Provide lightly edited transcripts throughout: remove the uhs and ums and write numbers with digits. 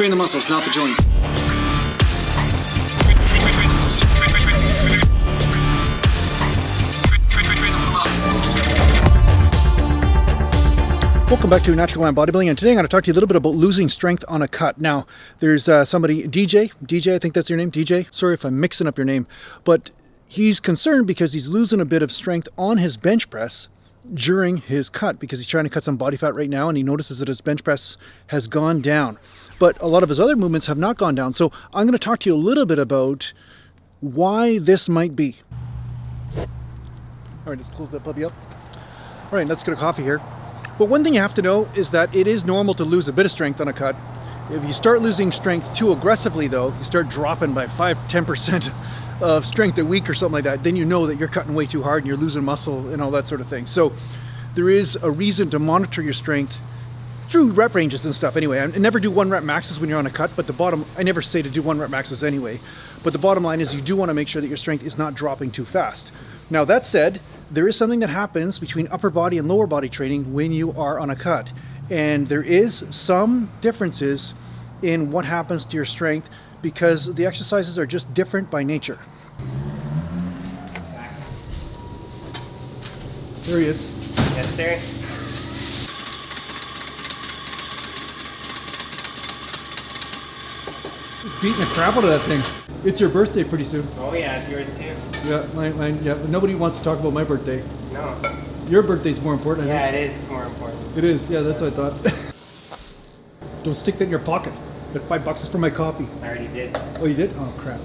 Train the muscles, not the joints. Welcome back to Natural Gallant Bodybuilding, and today I'm going to talk to you a little bit about losing strength on a cut. Now, there's somebody, DJ, I think that's your name, DJ. Sorry if I'm mixing up your name, but he's concerned because he's losing a bit of strength on his bench press during his cut because he's trying to cut some body fat right now, and he notices that his bench press has gone down. But a lot of his other movements have not gone down. So I'm going to talk to you a little bit about why this might be. All right, let's close that puppy up. All right, let's get a coffee here. But one thing you have to know is that it is normal to lose a bit of strength on a cut. If you start losing strength too aggressively though, you start dropping by 5-10% of strength a week or something like that, then you know that you're cutting way too hard and you're losing muscle and all that sort of thing. So there is a reason to monitor your strength through rep ranges and stuff anyway. I never do 1 rep maxes when you're on a cut, but I never say to do 1 rep maxes anyway. But the bottom line is you do want to make sure that your strength is not dropping too fast. Now that said, there is something that happens between upper body and lower body training when you are on a cut. And there is some differences in what happens to your strength because the exercises are just different by nature. There he is. Yes, sir. He's beating the crap out of that thing. It's your birthday pretty soon. Oh yeah, it's yours too. Yeah, mine, yeah. Nobody wants to talk about my birthday. No. Your birthday's more important. Yeah, it is. It's more important. It is. Yeah, that's what I thought. Don't stick that in your pocket. That $5 is for my coffee. I already did. Oh, you did? Oh, crap.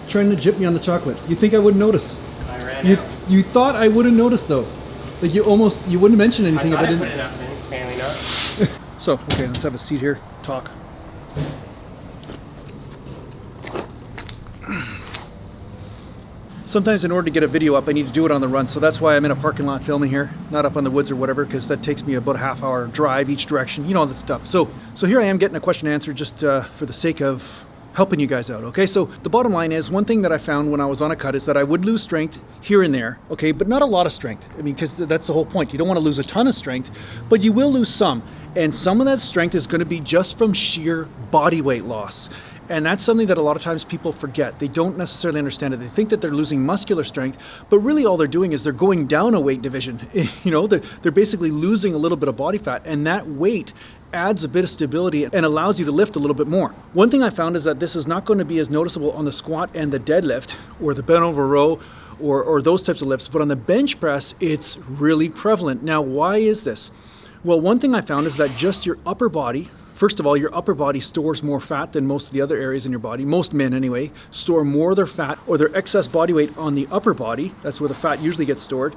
Trying to jip me on the chocolate. You think I wouldn't notice? I ran out. You thought I wouldn't notice though. Like you wouldn't mention anything if I didn't. I put enough in. Apparently not. So, okay, let's have a seat here. Talk. Sometimes in order to get a video up, I need to do it on the run. So that's why I'm in a parking lot filming here, not up on the woods or whatever, because that takes me about a half-hour drive each direction. You know, all that stuff. So here I am getting a question and answer just for the sake of helping you guys out, okay? So the bottom line is, one thing that I found when I was on a cut is that I would lose strength here and there, okay? But not a lot of strength. I mean, because that's the whole point. You don't want to lose a ton of strength, but you will lose some. And some of that strength is going to be just from sheer body weight loss. And that's something that a lot of times people forget. They don't necessarily understand it. They think that they're losing muscular strength, but really all they're doing is they're going down a weight division. You know, they're basically losing a little bit of body fat, and that weight adds a bit of stability and allows you to lift a little bit more. One thing I found is that this is not going to be as noticeable on the squat and the deadlift or the bent over row or those types of lifts, but on the bench press, it's really prevalent. Now, why is this? Well, one thing I found is that just your upper body, first of all, your upper body stores more fat than most of the other areas in your body. Most men, anyway, store more of their fat or their excess body weight on the upper body. That's where the fat usually gets stored.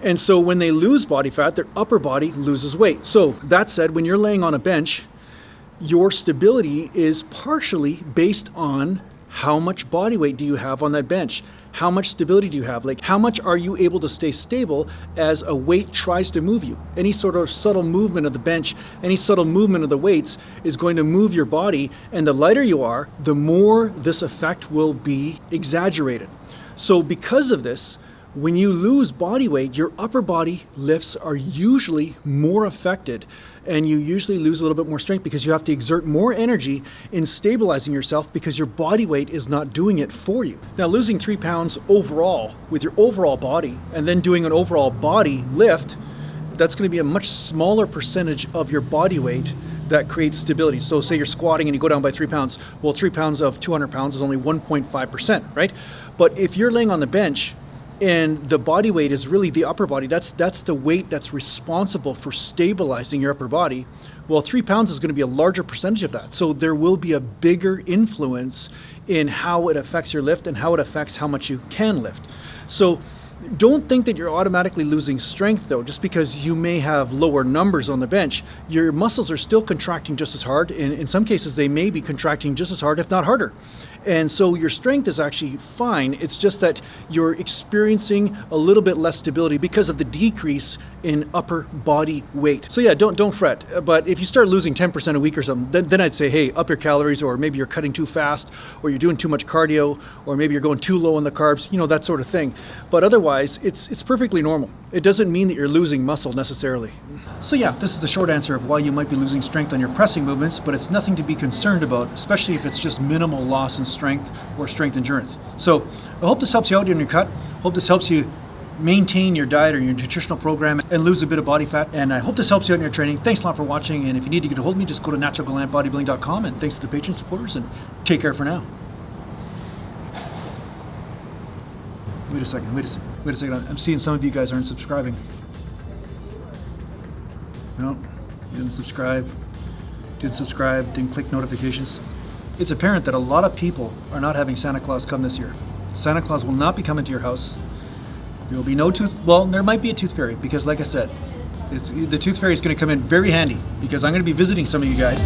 And so when they lose body fat, their upper body loses weight. So that said, when you're laying on a bench, your stability is partially based on how much body weight do you have on that bench? How much stability do you have? Like, how much are you able to stay stable as a weight tries to move you? Any sort of subtle movement of the bench, any subtle movement of the weights is going to move your body. And the lighter you are, the more this effect will be exaggerated. So because of this, when you lose body weight, your upper body lifts are usually more affected, and you usually lose a little bit more strength because you have to exert more energy in stabilizing yourself because your body weight is not doing it for you. Now, losing 3 pounds overall with your overall body and then doing an overall body lift, that's going to be a much smaller percentage of your body weight that creates stability. So say you're squatting and you go down by 3 pounds. Well, 3 pounds of 200 pounds is only 1.5%, right? But if you're laying on the bench and the body weight is really the upper body, that's the weight that's responsible for stabilizing your upper body. Well, 3 pounds is going to be a larger percentage of that. So there will be a bigger influence in how it affects your lift and how it affects how much you can lift. So Don't think that you're automatically losing strength though, just because you may have lower numbers on the bench. Your muscles are still contracting just as hard, and in some cases they may be contracting just as hard, if not harder. And so your strength is actually fine. It's just that you're experiencing a little bit less stability because of the decrease in upper body weight. So yeah, don't fret. But if you start losing 10% a week or something, then I'd say, hey, up your calories, or maybe you're cutting too fast, or you're doing too much cardio, or maybe you're going too low on the carbs, you know, that sort of thing. But otherwise, it's perfectly normal. It doesn't mean that you're losing muscle necessarily. So yeah, this is the short answer of why you might be losing strength on your pressing movements, but it's nothing to be concerned about, especially if it's just minimal loss in strength or strength endurance. So I hope this helps you out in your cut. Hope this helps you maintain your diet or your nutritional program and lose a bit of body fat. And I hope this helps you out in your training. Thanks a lot for watching. And if you need to get a hold of me, just go to naturalgallantbodybuilding.com. And thanks to the patron supporters, and take care for now. Wait a second. I'm seeing some of you guys aren't subscribing. No, you didn't subscribe. Didn't click notifications. It's apparent that a lot of people are not having Santa Claus come this year. Santa Claus will not be coming to your house. There will be no there might be a tooth fairy, because like I said, the tooth fairy is going to come in very handy, because I'm going to be visiting some of you guys.